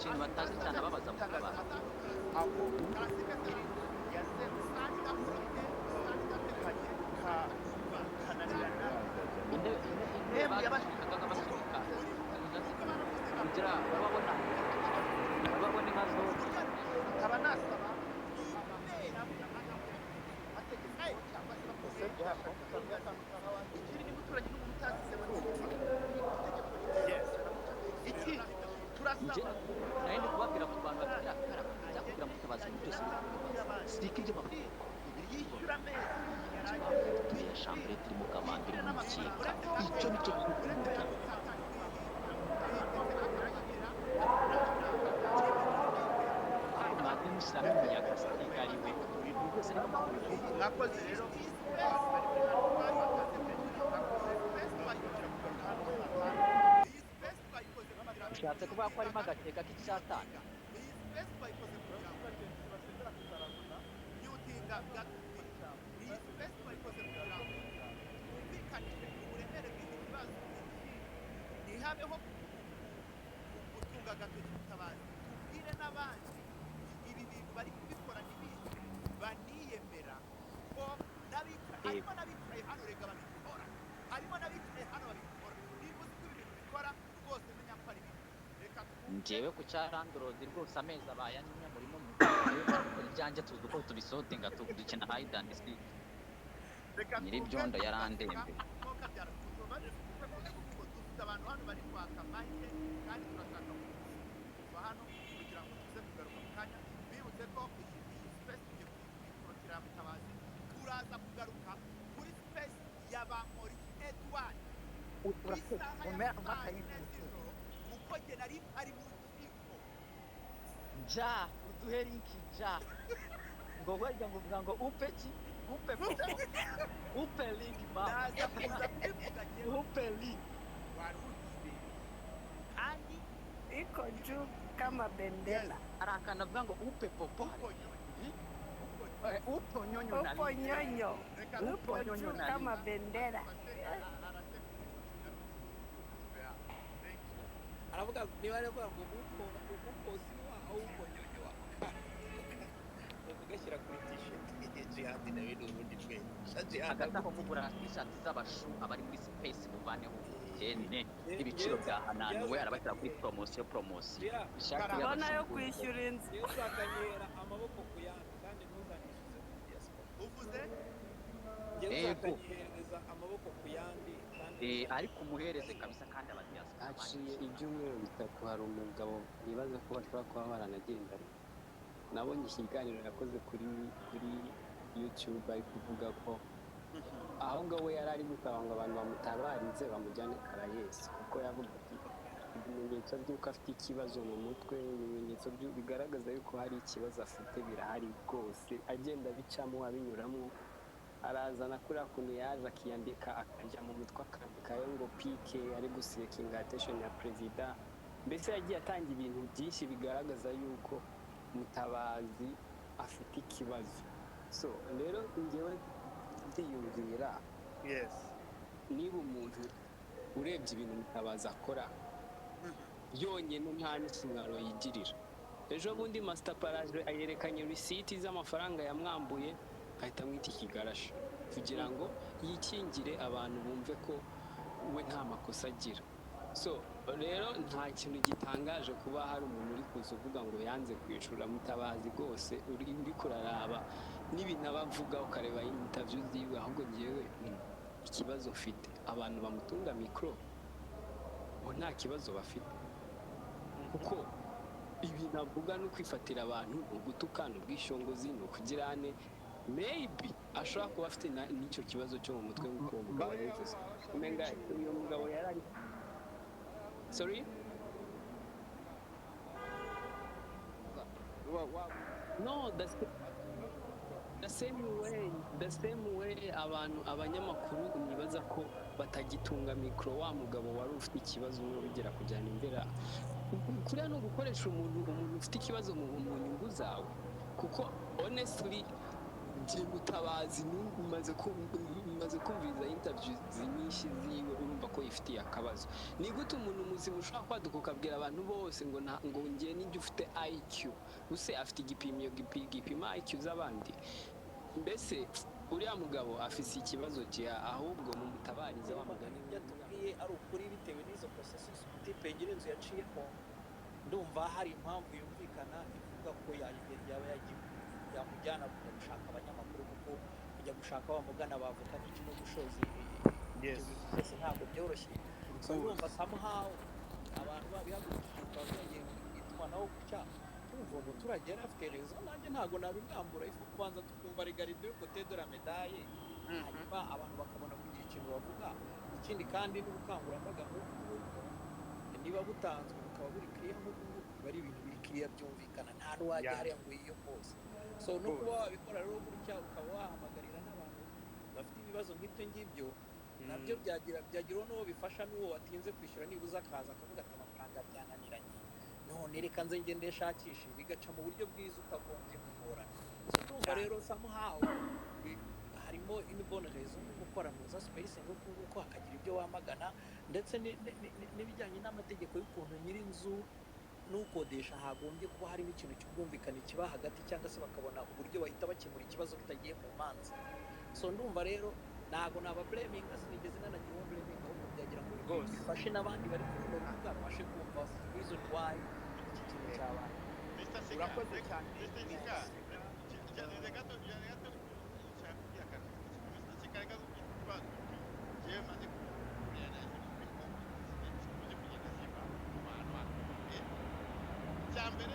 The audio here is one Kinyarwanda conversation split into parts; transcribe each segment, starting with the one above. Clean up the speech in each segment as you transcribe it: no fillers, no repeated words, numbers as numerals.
ikintu batazi cyane ababaza mu kabari aho karasigaye yaze usanga ufite kananirana intebe bashikaga basunika kugira babona inka zose nkaba nasaba amategeko cyangwa se ikiri n'umuturage n'umuntu utazize iki turasaba nayo ndi kubabwira ku bantu byakubwira mutabazi byose sirika ibyo bavuga yishyura amezi tuye shambure turi mu kamambiri mu rukiko icyo nicyo kintu ntabwo mushyiramo imiyaga sirika ari we ibintu byose niba mwakoze rero ushatse kuvuga ko harimo agateka k'icyatanga ntihabeho gutunga agatoki mutabazi tubwire n'abandi ibi bintu bari kubikora ntibizi baniyemera ko harimo n'abicaye hano rega babikora harimo n'abicaye hano babikora niba uzi ko ibintu bikora rwose menya ko ari bibi reka njyewe ku cyarandorozi rwose amezi abaye anyine murimo ibyanjye tuzi uko tubisohotinga dukina hide and seek nyir'ibyondo yarandembe dufite abantu hano bari kwaka mayike kandi turashaka kuva hano kugira ngo tuze kugaruka mu kanya bibutse ko iyi space tugiye kuyikorotira mutabazi turaza kugaruka kuri space ya ba Maurice Edouard kuko jye nari ari mu rukiko ja uduhe linki ja ngo wajya ngo uvuga ngo upe ki upe popo upe link ba naza kuza kubivuga jyewe upe link waruzi kandi iko juu kama bendera. arakana avuga ngo upe popo upo nyonyo na Upo nyonyo. Upo juu kama bendera. aravuga niba ari kuvuga ngo uko siwa au uko nyonyo wa ugashyira kuri t-shirt jihad na bindi ubundi twe hagati aho mugura t-shirt z'abashu abari muri space muvaneho cyene ibiciro bya hananuwe arabashyira kuri promotion ishaka Bona yo kwishyura inzu. niyo uzakanyera amaboko ku yandi kandi ntuzanyishyuze muri diaspora uvuze niyo uzakanyereza amaboko ku yandi kandi ariko umuhereze kabisa kandi abadiaspora haciye ibyumweru bitatu hari umugabo nibaza ko bashobora kuba baranagendana nabonye ikiganiro yakoze kuri YouTube ari kuvuga ko aho ngaho yari ari gusaba ngo abantu bamutabarize bamujyane Karayesi kuko yavuga ati ibimenyetso by'uko afite ikibazo mu mutwe ibimenyetso bigaragaza yuko hari ikibazo afite birahari rwose agenda bicamo abinyuramo arazana kuriya kuntu yaje akiyandika akajya mu mutwe akandikayo ngo pike ari gusekinga attention ya perezida mbese yagiye atanga ibintu byinshi bigaragaza yuko Mutabazi afite ikibazo so rero njyewe ndiyumvira niba umuntu urebye ibintu Mutabazi akora yonyine nta n'ikimwaro yigirira ejo bundi master paraje ayerekanye risiti z'amafaranga yamwambuye ahita amwita ikigarasha kugira ngo yikingire abantu bumve ko we nta makosa agira so rero nta kintu gitangaje kuba hari umuntu uri kuza uvuga ngo yanze kwicura Mutabazi rwose uri kuraraba n'ibintu abavuga ukareba interview ziwe ahubwo ngewe ikibazo mfite abantu bamutunga mikoro ngo nta kibazo bafite kuko ibintu avuga no kwifatira abantu ugutukana ubwishongozi no kugirane maybe ashobora kuba afite n'icyo kibazo cyo mu mutwe nk'uko uwo mugabo yabivuze umenga uyu mugabo yari ari sorry no the same way abantu abanyamakuru nibaza ko batagitunga mikoro wa mugabo wari ufite ikibazo n'urugera kujyana imbere kuriya no gukoresha umuntu ufite ikibazo mu nyungu zawe kuko honestly njye Mutabazi maze kumviriza interview nyinshi ziwe urumva ko yifitiye akabazo. Ni gute umuntu muzima ushobora kwaduka ukabwira abantu bose ngo njye n'ijye ufite IQ use afite igipimo gipima IQ z'abandi? Mbese uriya mugabo afise ikibazo ahubwo mumutabarize wa mugani yatubwiye ari ukuri bitewe n'izo processes type ngira inzu yaciyemo. Ndumva hari impamvu yumvikana ivuga ko yaba yamujyana kujya gushaka abanyamakuru kuko kujya gushaka bamugana bavuga n'iki no gushoza byose ntabwo byoroshye. So urumva somehow abantu babihagurukije bavuye itumanaho gutya urumva umuturage yari afite rezo nanjye ntabwo nabimwambura ifu kubanza tukumva regaride yo côté de la médaille hanyuma abantu bakabona kugira ikintu bavuga. Ikindi kandi n'ubukangurambaga nk'ubu niba butanzwe bukaba buri clear nk'ubu biba ari ibintu biri clear byumvikana nta n'uwajya hariya ngo yiyompoze. So no kuba wabikora rero gutya ukaba wahamagarira n'abantu bafite ibibazo nk'ibyo ngibyo nabyo byagiraho n'uwo bifasha n'uwo watinze kwishyura nibuza akaza akavuga ati amafaranga byananiranye none reka nze ngende shakishe bigaca mu buryo bwiza utagombye kugorana. So ndumva rero somehow harimo inbonerezo no gukora muza space nguko hakagira ibyo wamagana ndetse n'ibijyanye n'amategeko y'ukuntu nyir'inzu n'ukodesha hagombye kuba harimo ikintu cy'ubwumvikane kiba hagati cyangwa se bakabona uburyo bahita bakemura ikibazo kitagiye mu manza. So ndumva rero ntabwo naba blaming sinigeze nanagira uwo blaming ahubwo byagira ngo bifashe n'abandi bari kuri uno rubuga babashe kumva reason why iki kintu cyabaye. urakoze cyane cyambere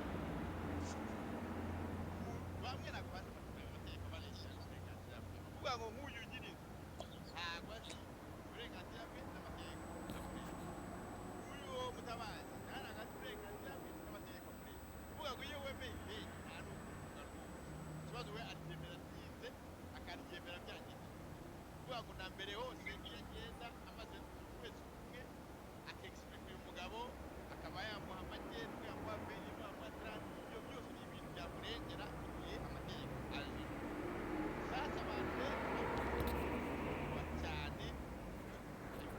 bamwe nakubaza amategeko barisha uburenganzira bwe kuvuga ngo nk'uyu ugira inzu ntabwo azi uburenganzira bwe n'amategeko akoresha uyu Mutabazi ntabwo azi uburenganzira bwe n'amategeko akoresha kuvuga ngo iyo wemeye ideni nta n'ukuvuga rwose ikibazo we aryemera atinze akaryemera byangije kuvuga ngo na mbere hose iyo agenda amaze ukwezi kumwe akexplica uyu mugabo akaba yamuha amajyepfo yamuha bene yamuha transi ibyo byose ni ibintu byamurengera igihe amategeko aje. Sasa abantu rero cyane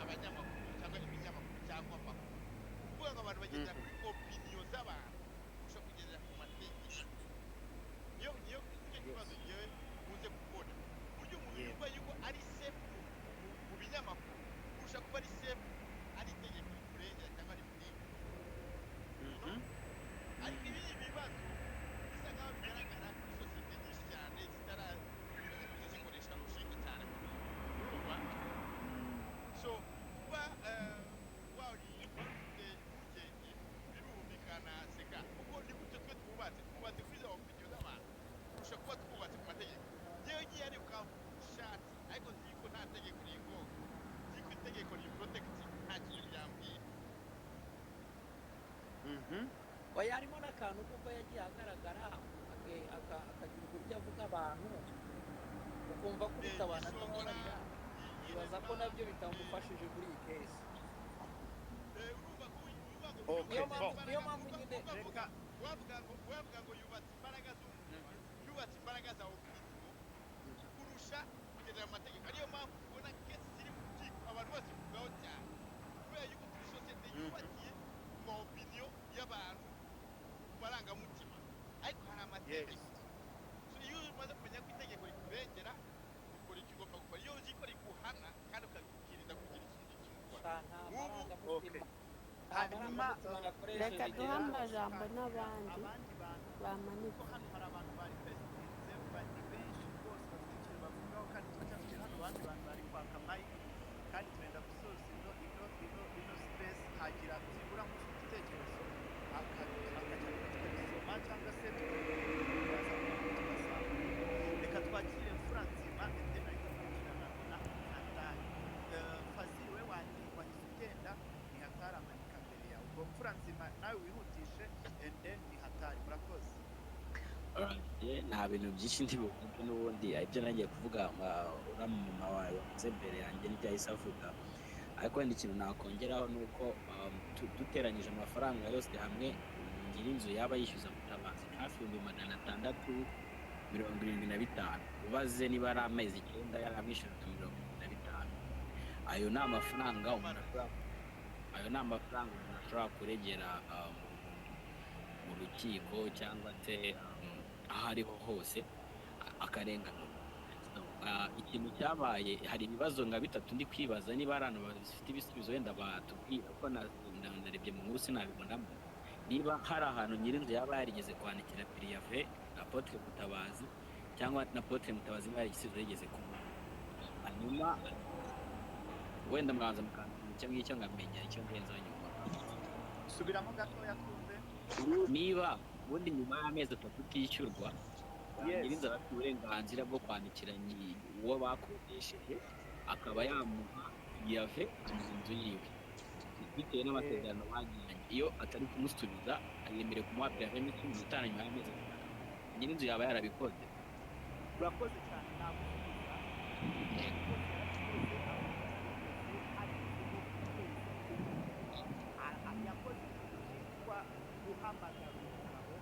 abanyamakuru cyangwa ibinyamakuru cyangwa amakuru kuvuga ngo abantu bagendera kuri opinion z'abantu ushobora kugendera ku mategeko. Niyo icyo kibazo ngewe muze kubona uburyo umuntu yumva yuko ari safe mu binyamakuru kurusha kuba ari safe ari itegeko rikurengera cyangwa rikurengera. Ariko ibi bibazo bisa nkaho bigaragara kuri sosiyete nyinshi cyane zikoresha rushinga cyane urumva. So kuba wari ufite impungenge birumvikana seka kuko ni gutyo twe twubatse kuri za opinion z'abantu kurusha kuba twubatse ku mategeko. Yewe ngiye ari ukashati ariko nzi ko nta tegeko ringoga nzi ko itegeko riprotect nta kintu byambwira. Oya harimo n'akantu kuko yagiye agaragara akagira uburyo avuga abantu ukumva ko bitabana n'ababarira ibaza ko nabyo bitamufashije muri iyi kesi. Niyo mpamvu nyine wavuga ngo yubatse imbaraga z'umuntu yubatse imbaraga za opinion kurusha kugendera amategeko. Ariyo mpamvu ubona kesi ziri mu rukiko abantu bose bivugaho cyane kubera yuko turi sosiyete yubakiye ku ma opinion y'abantu ku marangamutima ariko hari amategeko. So iyo umaze kumenya ko itegeko rikurengera ukora icyo ugomba gukora. Iyo uzi ko riguhana kandi ukakirinda kugira ikindi kimukora nk'ubu. Hanyuma reka duhe amajambo n'abandi bamanitse hano hari abantu bari presidenze bari benshi rwose bafite ikintu bavugaho kandi turacyafite hano abandi bantu bari kwaka mike kandi turenda gusoza ino space hagira byibura nk'ufite igitekerezo akajya tukabisoma cyangwa se tukaza tugasanga. Reka twakire mfura nzima ende ariko gukurikirana na hatari Fazil we wahise ugenda ni hatari amanika mbere yawe ubwo mfura nzima nawe wihutishe ende ni hatari. Murakoze. nta bintu byinshi ndibuvuge n'ubundi ibyo nagiye kuvuga uriya mumama wawe wavuze mbere yanjye n'ibyahise avuga ariko wenda ikintu nakongeraho ni uko duteranyije amafaranga yose hamwe nyir'inzu yaba yishyuza Mutabazi hafi 600,000 75 ubaze niba ari amezi 9 yaramwishyura 75. ayo ni amafaranga umuntu ashobora kuregera mu rukiko cyangwa se aho ariho hose akarengana. Ikintu cyabaye, hari ibibazo nka bitatu ndi kwibaza niba ari abantu bafite ibisubizo wenda batubwira, kuko narebye mu nkuru sinabibonamo. Niba hari ahantu nyirinzu yaba yarigeze kwandikira Pirive Apotre Mutabazi cyangwa na Apotre Mutabazi niba hari igisubizo yigeze kumuha, hanyuma wenda mwanza mukanzura icyo ngicyo ngamenya icyo ngenza nyuma. subiramo gatoya twumve. Niba ubundi nyuma y'amezi 3 utishyurwa, nyirinzu afite uburenganzira bwo kwandikira uwo bakodesheje akaba yamuha Pirive mu nzu yiwe bitewe n'amasezerano bagiranye. Iyo atari kumusubiza ayemerewe kumuha Pirive mu 15 nyuma y'amezi 3. Nyirinzu yaba yarabikoze. Urakoze cyane nagusubiza. Yakoze cyitwa guhamagara umugabo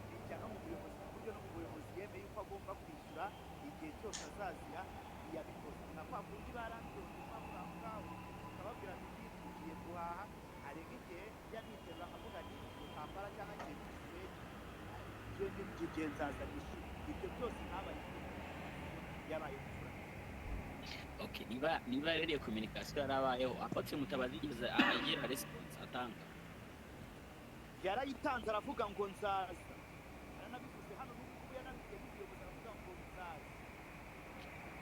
bijya no mu buyobozi, ku buryo no mu buyobozi yemeye yuko agomba kwishyura igihe cyose azazira. Yabikoze na kwa kundi barangiye impamvu aho ngaho ukababwira ati tugiye guhaha, arega igihe yaniterura akavuga ati utambara cyangwa igihe cyishyuye igihe nzaza nishyura. Ibyo byose ntabaye yabaye gufura. Okay, niba rero communication yarabayeho, Apotre Mutabazi yigeze agira response atanga? Yarayitanze aravuga ngo nzaza. Aranabivuze hano n'ubu yanabivuze n'ubuyobozi aravuga ngo nzaza.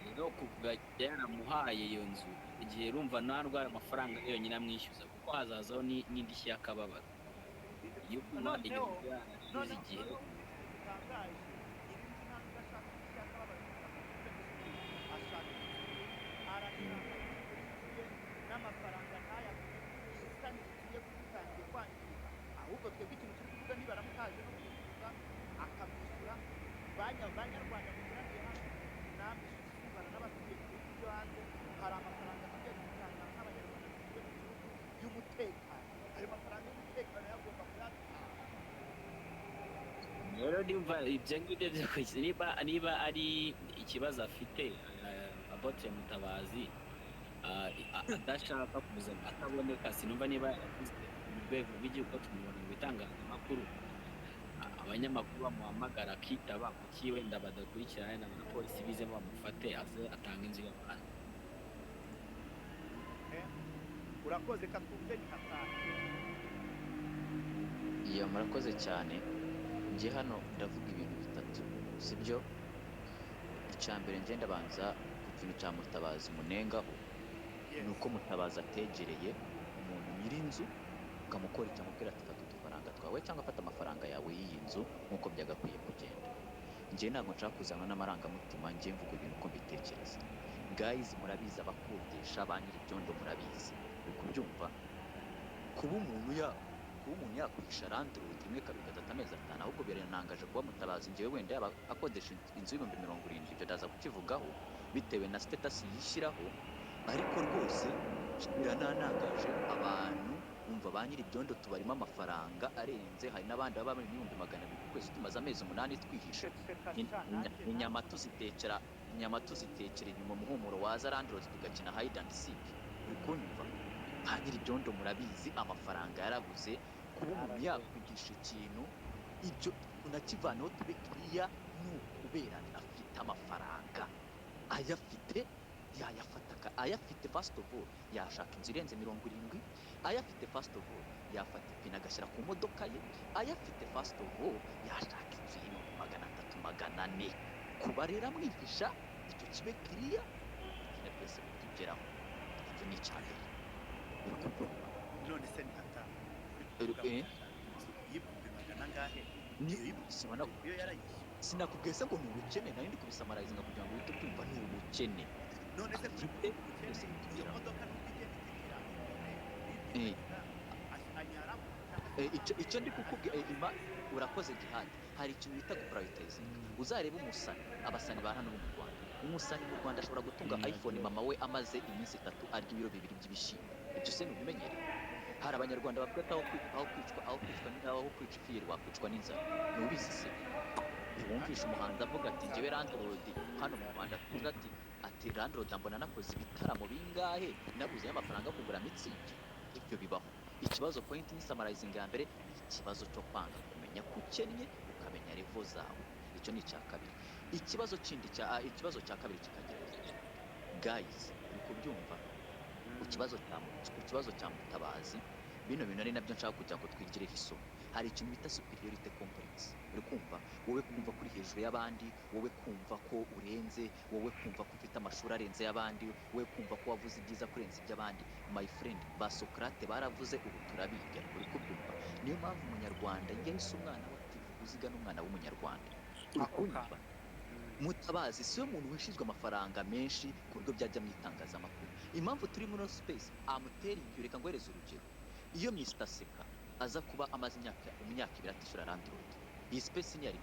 Rero kuvuga yaramuhaye iyo nzu igihe rumva nta ndwara amafaranga yonyine amwishyuza, kuko hazazaho n'indishyi y'akababaro. Iyo kuba iyo nzu yarashize igihe bitangaje ibindi ntabwo ashaka icyakababaro ashaka n'amafaranga nk'aya isani tugiye kugitangiye kwangirika, ahubwo twebwe ikintu turi kuvuga niba aramutaje no kwishyuza akamwishyura banyarwanda muteraniye hano namwe isuzumana n'abatuye mu bihugu byo hanze. Hari amafaranga tugiye gutanga nk'abanyarwanda tugiye mu gihugu y'umutekano, ayo mafaranga y'umutekano yagomba kuyatanga. rero nimba ibyo ngibyo byose niba ari ikibazo afite Apotre Mutabazi adashaka kuza ataboneka, sinumva niba yaravuze mu rwego rw'igihugu tumubona mu bitangazamakuru, abanyamakuru bamuhamagara akitaba, kuki wenda badakurikirana na polisi bize bamufate aze atanga inzu y'abantu. Urakoze katwumve ni hatari. Iyo murakoze cyane. Njye hano ndavuga ibintu bitatu, sibyo? Icya mbere njye ndabanza ku kintu cya Mutabazi munengaho, ni uko Mutabazi ategereye umuntu nyir'inzu ukamukora icyo amubwira ati fata udufaranga twawe cyangwa fata amafaranga yawe y'iyi nzu nk'uko byagakwiye kugenda. Njye ntabwo nshaka kuzanwa n'amarangamutima, njye mvuga ibintu uko mbitekereza. Guys, murabizi abakodesha ba nyir'ibyondo, murabizi uri kubyumva. Kuba umuntu yakwisha landlord 1, 2, 3 amezi 5, ahubwo biranangaje kuba Mutabazi njyewe wenda yaba akodesha inzu y'ibihumbi 70, ibyo ndaza kukivugaho bitewe na status yishyiraho, ariko rwose birananangaje. Abantu umva ba nyir'ibyondo tubarimo amafaranga arenze, hari n'abandi baba bari 200,000 ku kwezi, tumaze amezi 8 twihishe. Inyama tuzitekera inyuma muhumuro waza landlord tugakina hide and seek. Uri kunyumva? Ba nyir'ibyondo murabizi amafaranga yarabuze. Kuba umuntu yakwigisha ikintu ibyo unakivanaho tube kiriya, ni ukubera afite amafaranga, ayafite yayafata, ayafite first of all yashaka inzu irenze 70, ayafite first of all yafata ipine agashyira ku modoka ye, ayafite first of all yashaka inzu y'ibihumbi 300, 400. Kuba rero amwigisha icyo kibe kiriya nyine twese kutugeraho, icyo ni icyambere. None se ni hatari. Yibumbi magana ngahe? Iyo yarayishyuye. Sinakubwiye se ngo ni ubukene, nari ndi kubisamarizinga kugira ngo uhite ubyumva ni ubukene. None se Afite iyo modoka n'ubigenda igira anyaramo. icyo ndi kukubwira urakoze Jihad. Hari ikintu bita guprivatizinga. Uzareba umusani, abasani ba hano mu Rwanda, umusani mu Rwanda ashobora gutunga iPhone mama we amaze iminsi 3 arya ibiro 2 by'ibishyimbo. Ibyo se nubimenyereye? Hari abanyarwanda bavuga ko aho kwicwa n'inzara wakwicwa n'inzara. Nubizi se? ntiwumvisha umuhanzi avuga ati njyewe landlord hano mu Rwanda tuvuga ati landlord mbona nakoze ibitaramo bingahe nabuzeyo amafaranga yo kugura mitsingi. Ibyo bibaho. Ikibazo point ni summarizing ya mbere, ikibazo cyo kwanga kumenya ko ukennye ukamenya level zawe. Icyo ni icya kabiri. Ikibazo cya kabiri kikagira kiti guys uri kubyumva, ikibazo cya Mutabazi bino bintu ari nabyo nshaka kugira ngo twigireho isomo. Hari ikintu bita superiority complex. Uri kumva wowe kumva kuri hejuru y'abandi, wowe kumva ko urenze, wowe kumva ko ufite amashuri arenze y'abandi, wowe kumva ko wavuze ibyiza kurenza iby'abandi. My friend, ba Socrate baravuze, ubu turabiga. Uri kubyumva? Niyo mpamvu umunyarwanda yahise umwana we ativuga uziga n'umwana w'umunyarwanda. Uri kunyumva? Mutabazi siwe muntu wishyizwe amafaranga menshi ku bigo byajya mu itangazamakuru. Impamvu turi muri space amutera ibyo, reka ngohereze urugero. Iyo Mr Seka aza kuba amaze imyaka 2 atishyura landlord, iyi space ni yari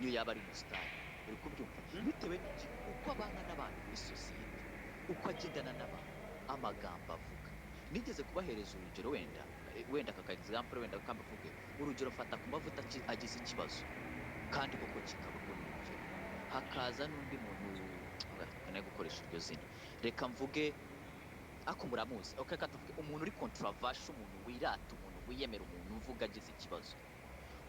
niyo yaba ari umustar. Uri kubyumva? Bitewe n'iki uko abana n'abantu muri society, uko agendana n'abantu, amagambo avuga. Nigeze kubahereza urugero wenda aka example wenda kambavuge urugero, fata ku mavuta agize ikibazo kandi koko kikaba ubwo ni urugero, hakaza n'undi muntu naye gukoresha iryo zina, reka mvuge ako muramuzi, okay, katuvuge umuntu uri controversial, umuntu wirata, umuntu wiyemera, umuntu uvuga agize ikibazo,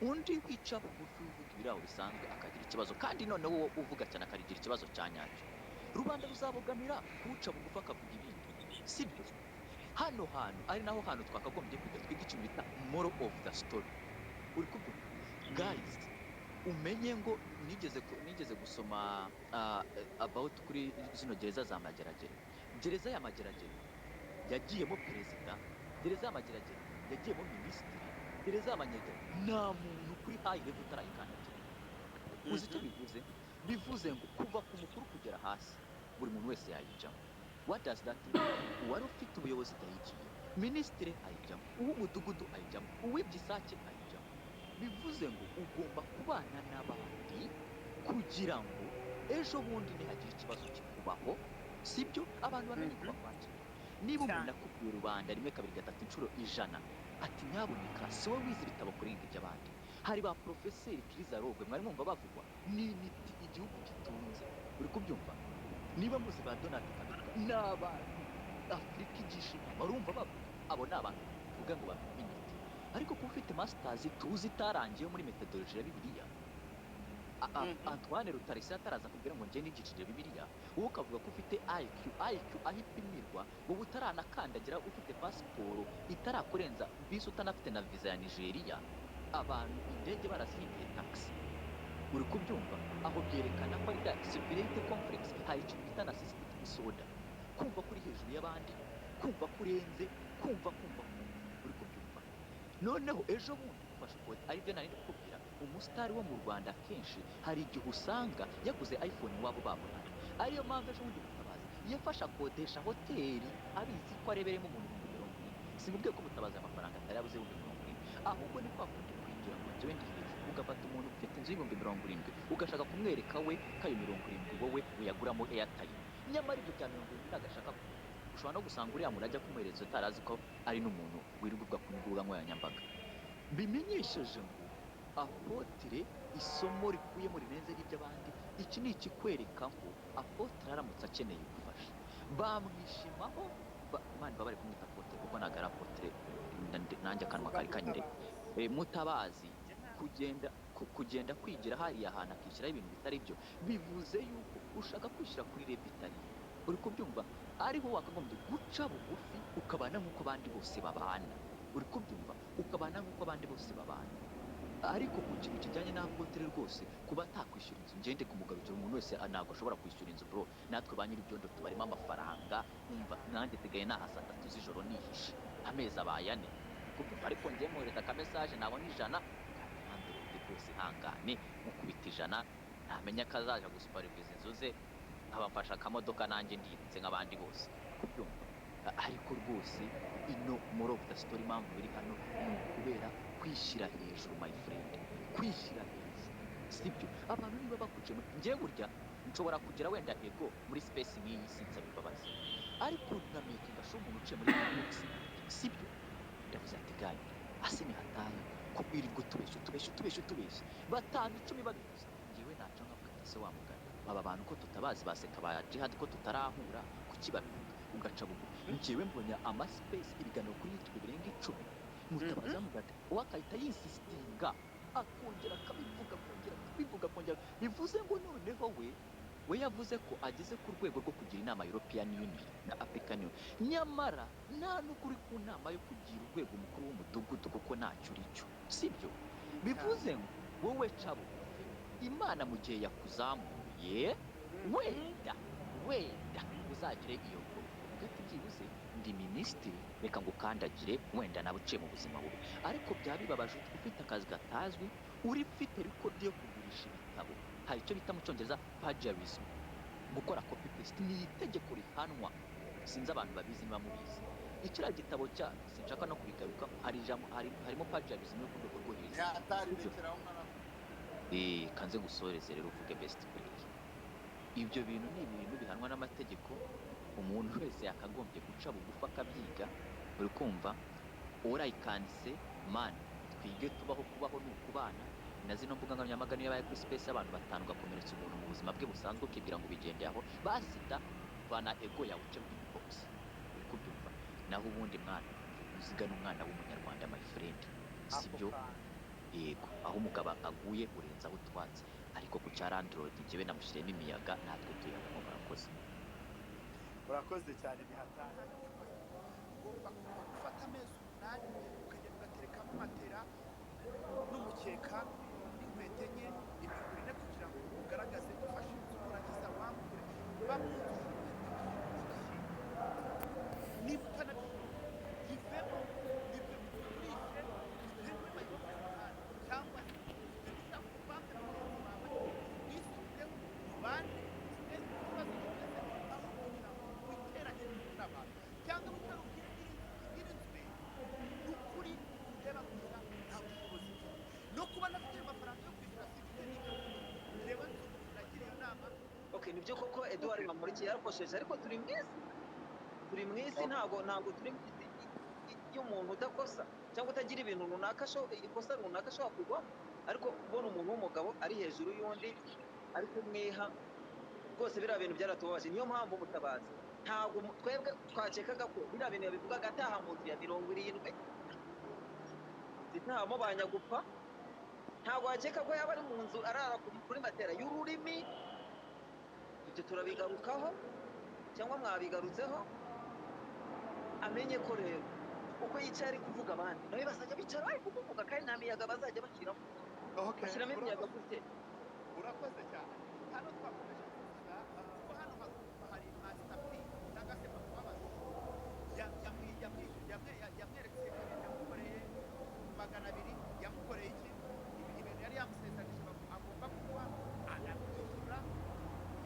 undi wica bugufi uvuga ibiraho bisanzwe akagira ikibazo, kandi noneho wowe uvuga cyane akagira ikibazo cya nyacyo, rubanda ruzabogamira kuwuca bugufi akavuga ibindi, sibyo? Hano hantu ari naho hantu twakagombye kujya twiga ikintu bita moral of the story. Uri kubyumva guys? Umenye ngo nigeze gusoma about kuri zino gereza za Mageragere. Gereza ya Mageragere yagiyemo perezida, gereza ya Mageragere yagiyemo minisitiri, gereza ya Mageragere nta muntu kuri high level utarayikandagira. Uzi icyo bivuze? Bivuze ngo kuva ku mukuru kugera hasi buri muntu wese yayijyamo. What does that mean? Uwari ufite ubuyobozi yayigiye, minisitiri ayijyamo, uw'umudugudu ayijyamo, uw'ibyisake ayijyamo. Bivuze ngo ugomba kubana n'abandi kugira ngo ejo bundi nihagira ikibazo kikubaho, sibyo? Abantu bamenye ko bakwakira. Niba umuntu akubwiye rubanda 1, 2, 3 inshuro 100 ati nyaboneka si wowe wize ibitabo kurenga iby'abandi, hari ba profeseri Kiriza Rogwe mwari mwumva bavugwa n'imiti igihugu gitunze. Uri kubyumva? Niba muzi ba Donald Kabirwa n'abantu Afurika igisha barumva bavuga, abo ni abantu tuvuga ngo bamenye imiti. Ariko kuba ufite masters tuzi itarangiye muri methodology ya Bibiliya, Antoine Rutarisi ataraza kubwira ngo njye nigishije Bibiliya, wowe ukavuga ko ufite IQ aho ipimirwa, wowe utaranakandagira, ufite pasiporo itarakurenza bisi, utanafite na visa ya Nigeria, abantu indege barazihinduye taxi. Uri kubyumva? Aho byerekana ko ari da superiority complex. Hari ikintu bita narcissistic disorder, kumva kuri hejuru y'abandi, kumva kurenze, kumva. Uri kubyumva? Noneho ejo bundi ufashe kode, aribyo nari kukubwira, umusitari wo mu Rwanda kenshi hari igihe usanga yaguze iPhone wabo babonana. Ariyo mpamvu ejo bundi Mutabazi yafashe akodesha hoteli abizi ko areberemo umuntu 40. Simubwiye ko Mutabazi amafaranga atari yabuze 40, ahubwo ni kwa kundi kwinjira mu nzu wendi hejuru ugafata umuntu ufite inzu y'70,000 ugashaka kumwereka we kayo 70 wowe uyaguramo airtime, nyamara ibyo bya 70 nagashaka kugura. Ushobora no gusanga uriya muntu ajya kumwereza utarazi ko ari n'umuntu wirirwa ku mbuga nkoranyambaga. Bimenyesheje ngo Apotre isomo rikuyemo rirenze n'iby'abandi. Iki ni ikikwereka ngo Apotre aramutse akeneye ubufasha bamwishimaho, Imana babare kumwita Apotre kuko nagara Apotre nanjye akanwa kari kanyire. Mutabazi kugenda kwigira hariya ahantu akishyiraho ibintu bitari byo, bivuze yuko ushaka kwishyira kuri level itari. Uri kubyumva? Ariho wakagombye guca bugufi ukabana nk'uko abandi bose babana. Uri kubyumva? Ukabana nk'uko abandi bose babana. Ariko ku kintu kijyanye na Apotre rwose kuba atakwishyura inzu, ngende kumugarukira, umuntu wese ntabwo ashobora kwishyura inzu bro. Natwe ba nyir'ibyondo tubarimo amafaranga, umva nanjye tegaye naha 3 z'ijoro nihishe, amezi abaye 4. Kubyumva? Ariko ngiye mwohereza ka message nabona 100 kandi rwose hangane mukubita 100, ntamenya kazaje gusupervise inzu ze, abafasha akamodoka nanjye ndiyitse nk'abandi bose. Kubyumva? Ariko rwose ino moral of the story impamvu biri hano ni ukubera kwishyira hejuru, my friend, kwishyira hejuru, sibyo? Abantu niba bakucemo, ngiye burya nshobora kugira wenda ego muri space nk'iyi sinsaba imbabazi, ariko namenye ngasho umuntu uciye muri box, sibyo? Ndavuze ati gani ase ni hatari ko birirwa tubeshye 5, 10 babivuze, se wa mugani aba bantu ko tutabazi baseka ba jihad ko tutarahura kuki babivuga ugaca bugu njyewe mbonye amaspace ibiganiro kuri YouTube birenga 10 mutabaza mugati wakahita yisistinga akongera kongera bivuze ngo noneho we yavuze ko ageze ku rwego rwo kugira inama European Union na African Union nyamara nta n'ukuri ku nama yo kugira urwego mukuru w'umudugudu kuko ntacyo uricyo sibyo bivuze ngo wowe cabo Imana mu gihe yakuzamuye wenda uzagire iyo ugati byibuze ndi minisitiri reka ngo kandagire wenda nabuciye mu buzima bubi ariko byabibabaje ufite akazi gatazwi uri fite record yo kugurisha ibitabo hari icyo bita mu cyongereza plagiarism gukora copy paste ni itegeko rihanwa sinzi abantu babizi niba mubizi ikira gitabo cya sinshaka no kubigaruka harimo plagiarism yo ku rwego rwo hejuru kanze gusoreze rero uvuge best friend ibyo bintu ni ibintu bihanwa n'amategeko umuntu wese yakagombye guca bugufa akabyiga uri kumva urayikanse man twige kubaho n'ukubana na zino mbuga nkoranyambaga niyo yabaye kuri space abantu batanu gakomeretsa umuntu mu buzima bwe busanzwe ukibwira ngo bigende aho basita bana ego yawe uce mu box uri kubyumva naho ubundi mwana uzigana umwana w'umunyarwanda my friend sibyo yego aho umugabo aguye urenza aho twatse ariko ku cya Android njyewe namushyiremo imiyaga natwe tuyabamo murakoze urakoze cyane bihatana ugomba gufata amezi 8 ukagenda ugaterekamo matera n'umukeka n'inkweto enye ibintu bine kugira ngo ugaragaze ufashe inzu urangiza wambure bamuzi niba utanabikora yivemo nibyo bikurishe biterwe n'ayo cyangwa se ibyo kuvanga n'abayobozi bawe bisubireho mubane ikibazo kimeze aho kugira ngo witeranye n'abantu cyangwa utarubwire nyirinzwe ni ukuri ureba gusa nta bushobozi no kuba nafite amafaranga yo kwishyura sifite n'ibyo reba turagira iyo nama nibyo koko Edouard Bamporiki yarakosheje ariko turi mu isi ntabwo turi mu isi y'umuntu udakosa cyangwa utagira ibintu runaka ikosa runaka ashobora kugwamo ariko kubona umuntu w'umugabo ari hejuru y'undi ari kumwiha rwose biriya bintu byaratubabaje niyo mpamvu Mutabazi ntabwo twebwe twakekaga ko biriya bintu yabivugaga ataha mu nzu ya 70 ntamo banyagupfa ntabwo wakeka ko yaba ari mu nzu arara kuri matera y'ururimi ibyo turabigarukaho cyangwa mwabigarutseho amenye ko rero uko yicaye ari kuvuga abandi nawe bazajya bicara bari kuvuga kandi nta miyaga bazajya bashyiramo bashyiramo imiyaga gute urakoze cyane hano twakomeje kuvuga ko hano hari masterpiece cyangwa se bakubabaza yamweretse yamukoreye 200 yamukoreye iki ibintu yari yamusezeranyije agomba kuba anamwishyura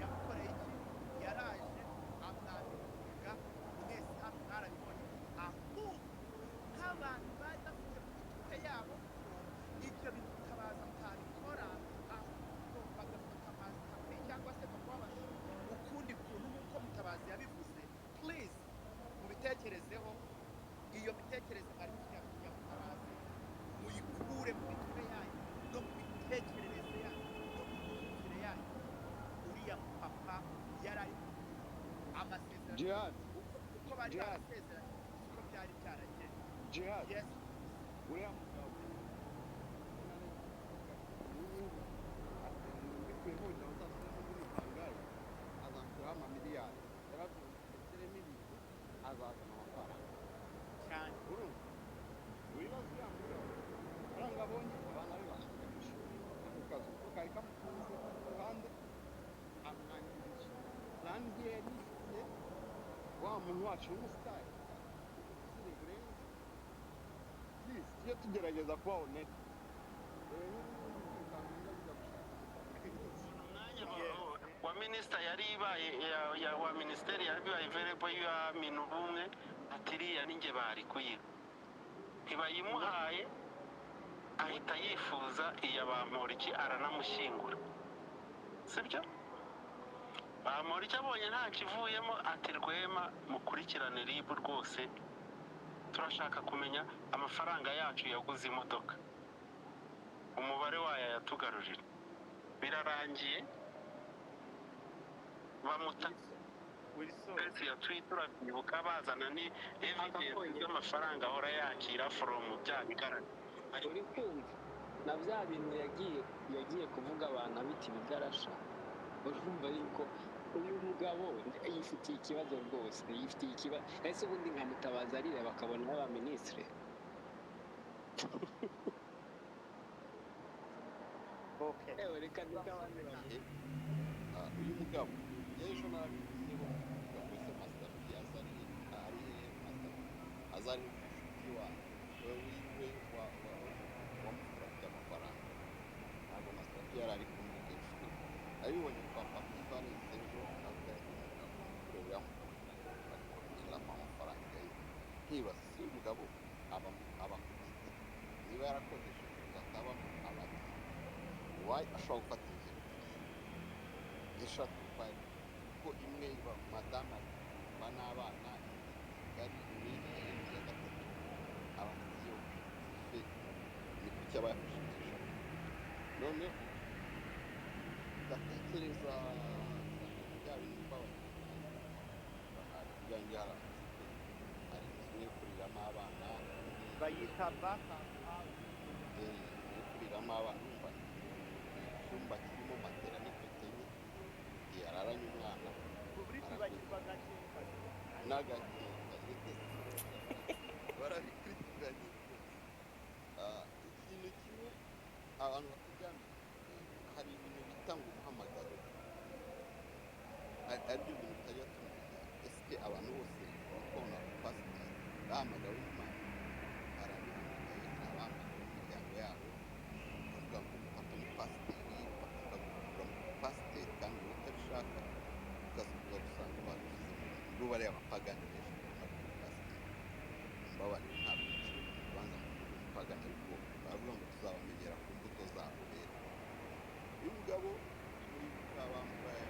yamukoreye iki yaraje amwambika mwese hano mwarabibonye ahubwo nk'abantu bari bafite mu mitwe yabo ibyo bintu Mutabazi atabikora ahubwo bagafata masterpiece cyangwa se bakubabaza ukundi kuntu nk'uko Mutabazi yabivuze please mubitekerezeho iyo mitekerereze ari kugira ya Mutabazi muyikure mu mitwe yayo no mu mitekerereze yayo no mu myumvire yayo uriya papa yari amasezerano uko bari barasezeranye uko byari byaragenda Jihad yes uriya mugabo kwihurira uzasubira muri tangazo azakuraho amamiliyari yaravuze ndetse n'ibintu azazana amafaranga cyane urumva wibaza uriya mugabo amafaranga abonye abana be basubira ku ishuri ako kazi ko kari kamufunze ku ruhande amwangirije kandi yari yifitiye wa muntu wacu w'umusitari usire burenze please tujye tugerageza kuba honete wa minisita yari ibaye wa minisiteri yari ibaye verebo ya minu bumwe atiriya ninjye bari kuyiha ntibayimuhaye ahita yifuza iya Bamporiki aranamushyingura sibyo Bamporiki abonye nta kivuyemo ati Rwema mukurikirane ribu rwose turashaka kumenya amafaranga yacu yaguze imodoka umubare wayo yatugarurira birarangiye mutesi yaciye turabyibuka bazana ni evidence z'amafaranga ahora yakira from bya bigaragara uri kumva na bya bintu yagiye kuvuga abantu abita ibigarasha urumva yuko uyu mugabo yifitiye ikibazo rwose yifitiye ikibazo ese ubundi nka Mutabazi arireba akabona y'abaminisitiri reka abandi uyu mugabo ejo narabivuzeho umugabo wese masitapi azariye ari azariye umushuti wiwe wamufura afite amafaranga ntabwo masitapi yari ari kumwigisha abibonye kwa papa ivanisi ejo nawe kureba yamukuramo amafaranga ye nkibaza si uyu mugabo aba ku giti niba yarakodesheje akabamo abati wayi ashobora gufata inzu eshatu kuko imwe iba madama ba n'abana kigali n'indi ya gatatu abafite iyo ife ni kuki aba yafashe eshatu noneho ugatekereza bya bintu byanjye hari inzu yo kuriramo abana bayita baka yo kuriramo abana umva icyumba kirimo matera n'ipeteni yararanye umwana kuri kwibagirwa gakeka n'agakeka barabikurikiranye ikintu kimwe abantu bakujyana hari ibintu bita ngo umuhamagaro aribyo bintu bitajya tumenya ese abantu bose bakabona pasiteri bahamagawe n'imana barabihamagaye abahamagaye imiryango yabo bakavuga ngo ufata umupasiteri bakakagura umupasiteri kandi wowe utabishaka ukaza gusanga barushyize mu ngo bariya bapagani benshi bakunda umupasiteri mbabarire ntabwo biciye mu rubanza ngo umupagani ariko baravuga ngo tuzabamenyera ku mbuto zabo rero uyu mugabo wibuka bambaye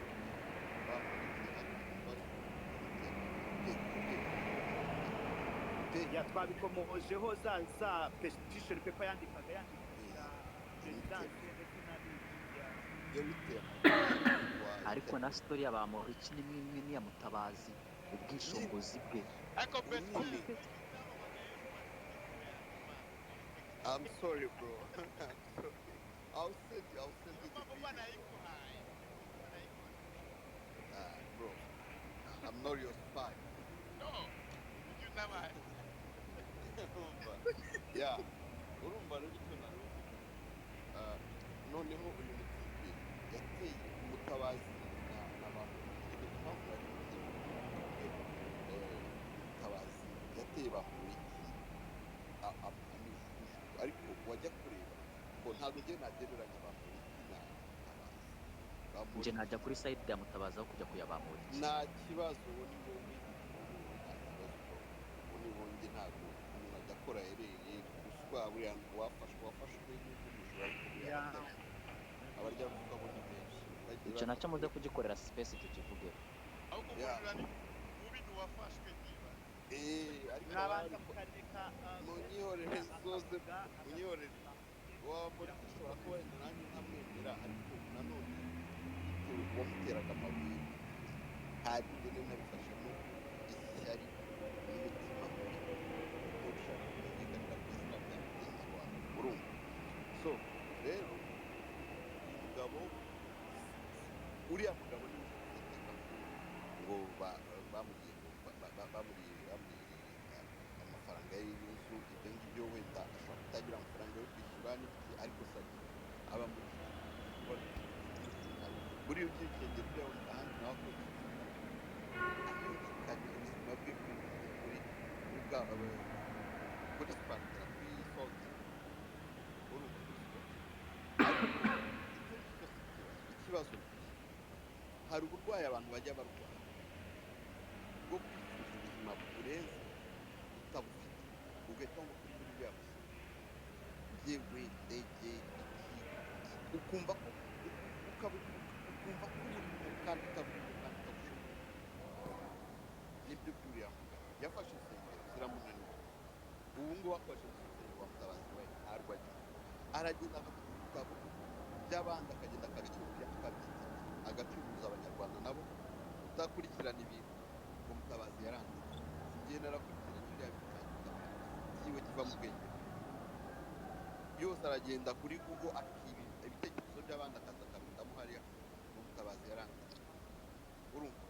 twabikomojeho za petition paper yandikira perezidansi ndetse n'abiriya ariko na story ya Bamporiki ni imwe n'iya Mutabazi ubwishingizi bwe I'm sorry bro I'll send you the video. Bro I'm not your spy yeah urumva rero icyo naruzi noneho uyu mutipe yateye Mutabazi n'abantu Mutabazi yateye Bamporiki ariko wajya kureba ngo ntabwo njye nagereranya Bamporiki na Mutabazi nje najya kuri site ya Mutabazi aho kujya kuya Bamporiki nta kibazo uwo ni wowe nta kibazo uwo ni wowe njye ntabwo umuntu ajya akora hereye ruswa buriya wafashwe n'ubujura abarya ruswa bo ni benshi icyo nacyo muze kugikorera space tukivuge ahubwo umujura ni mubi ntiwafashwe niba ariko mwabanza mukareka munyihorere zose munyihorere muri ushobora kuba wenda nanjye nkamwemera ariko nanone uwamuteraga amabuye ntabwo njyewe nabifashemo ishyari n'umutima mubi no gushaka kumenyekanira ku izina rya mugenzi wawe urumva so rero uyu mugabo uriya mugabo niwe ufite ngo bamuriye amafaranga y'inzu ibyo ngibyo wenda ashobora kutagira amafaranga yo kwishyura n'iki ariko sari aba muri buriya ugiye kwegera ibyo wenda ahandi nawe akoze amenyekanye ubuzima bwe kuri sipantara kuri sote urumva kuri sote ariko ikibazo hari uburwayi abantu bajya barwara bwo kwifuza ubuzima burenze utabufite ugahita ngo kuri buriya buzima yewe ndege iki ukumva ko ukumva ko urimo kandi utaburiho kandi utabushoboye nibyo by'uriya mugabo yafashe insengero ziramunanira ubu ngubu afashe insengero wa Mutabazi we ntarwo agira aragenda agafata ibitabo by'abandi akagenda akabicuruza akabyita agacuruza abanyarwanda nabo kudakurikirana ibintu ngo Mutabazi yaranditse njye narakurikirana kiriya bintu cya Mutabazi kiwe kiva mu bwenge yose aragenda kuri Google akiba ibitekerezo by'abandi akaza akabitamo hariya ngo Mutabazi yaranditse urumva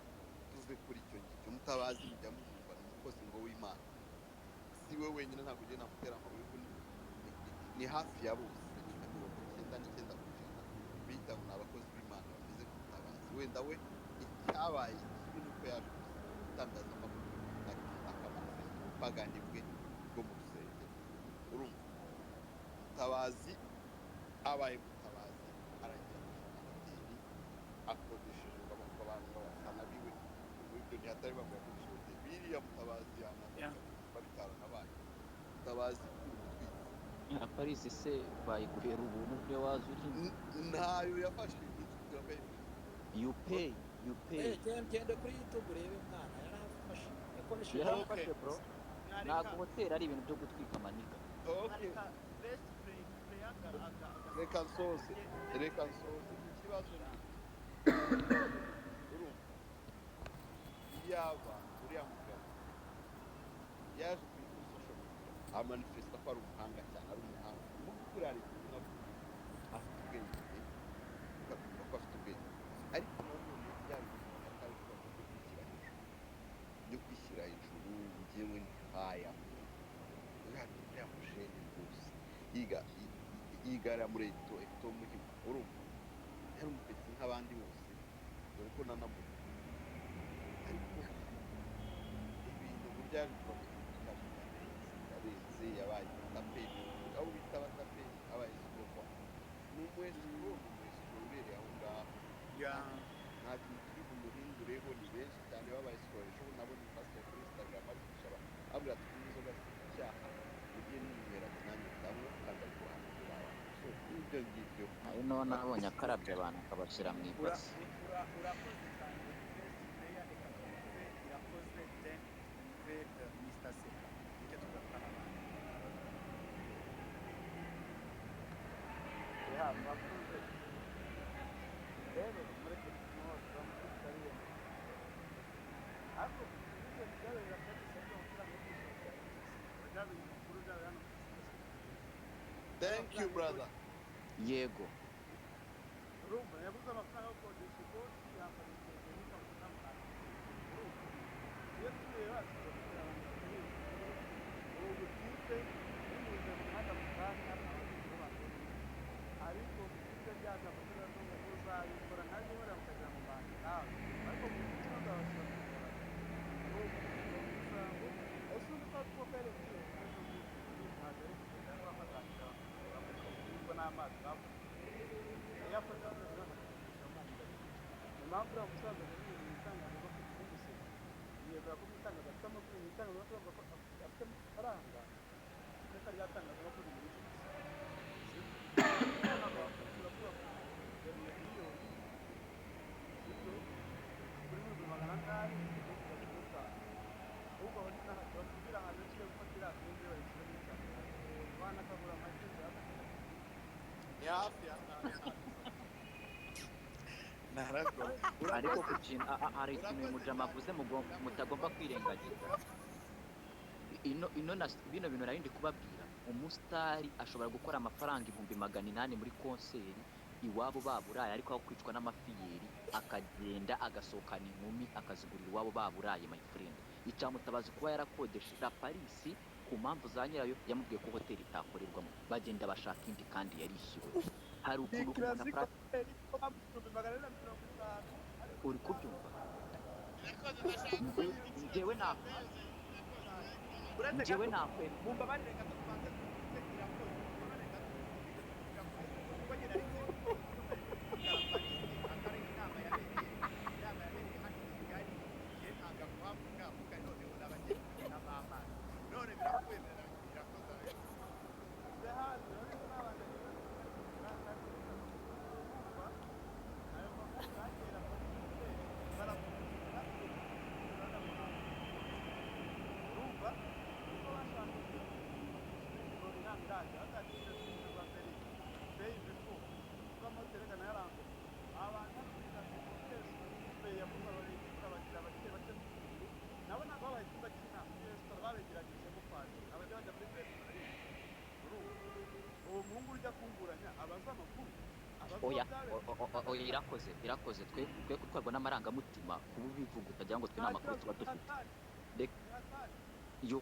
tuve kuri icyo ngicyo Mutabazi mujya mumwumva ni umukozi ngo w'Imana si we wenyine ntabwo ugenda amutera amabuye ni hafi ya bose nka 99% bita ngo ni abakozi b'Imana bameze nka Mutabazi wenda we icyabaye kibi nuko yaje gutangazamakuru akamanifesta ubupagani bwe bwo mu rusengero urumva Mutabazi abaye Mutabazi aragira gushaka hoteli akodesheje abantu b'abafana biwe muri ibyo ntihatari bamwe yakodesheje hoteli biriya Mutabazi babitarabaye Mutabazi nka Paris se bayiguhera ubuntu bwe wazi uri ntayo yafashe kugira ngo you pay genda kuri YouTube urebe mwana yarafashe yakoresheje yarafashe bro ntabwo hoteli ari ibintu byo gutwika amaniga reka nsoze ikibazo ni urumva yaba uriya mugabo yaje kuri social media amanifesta ko ari umuhanga cyane ari umuhanga mu by'ukuri hari ibintu afite ubwenge ukavuga ko afite ubwenge ariko nanone byaba ibintu atabikora byo kwishyira hejuru njyewe ntaya uriya musheni rwose yigara muri eto muhimu urumva yari umupetsi nk'abandi bose dore ko nanamuha ariko ibintu burya yarenze yabaye taperi aho bita abataperi abaye sikopa ni umuesiko ubereye aho ngaho nta kintu turi bumuhindureho ni benshi cyane babaye sikopa ejo nabo ni pastor kuri Instagram ari gusaba abwira ati inzoga z'icyaha ugiye n'ibimera nanjye ndanywa kandi ariko ibyo ngibyo ari no nabonye akarabye abantu akabashyira mu ibasi urakoze cyane player irakoze then Mr. Seka icyo tugakana abantu bakuze rero mureke tumwoza bamukariye ariko ibyo byaba birafatisa byo amafaranga byaba ibikuru byaba hano. thank you brother yego urumva yabuze amafaranga yo kodesha ikoti yambara ikenge n'ikabutura n'amapantaro urumva iyo tureba tukagira ubu butipe binyuze mu muhanda mu kanya ariko ibyo byaza kugira ngo uzabikora ntabwo ubura mukagira mu bantu nawe ariko mu mutima uzabasha kubikora urumva ese uzi ko twokere byiwe ntabwo ari kugenda bamaganira bamuka n'amazi bavuga yafashe amazi impamvu uriya musaza rero mu itangazamakuru ry'ubuzima yiyegura ko mu itangazamakuru bavuga ko afite amafaranga iteka rya tangazamakuru muri iki gihe turavuga ko yaruye miliyoni sibyo kuri buri magana angahe ahubwo bakubwira ahantu ugiye gufatira akenge bayishyira muri cyane abana akagura amagi ni hafi ya ariko ku kintu hari ikintu uyu mujama avuze mutagomba kwirengagiza bino bintu nari ndi kubabwira umusitari ashobora gukora amafaranga 800 muri konseri iwabo baburaye ariko aho kwicwa n'amafiyeri akagenda agasohokana inkumi akazigurira iwabo baburaye my friend icamutabazi kuba yarakodesheje Paris ku mpamvu za nyirayo yamubwiye ko hoteli itakorerwamo bagenda bashaka indi kandi yarishyuwe hari ukuntu uri kubyumva njyewe nakwemera bumva barenga tubanze kugira ngo nabo ntabwo babaye icyumba cy'inama muri resitora babegeranyijemo kwandika abajya bajya muri resitora uwo muhungu ujya kumburanya abaza amakuru oya oya irakoze twe gutwarwa n'amarangamutima kuba ubivuga utagira ngo twe nta makuru tuba dufite yo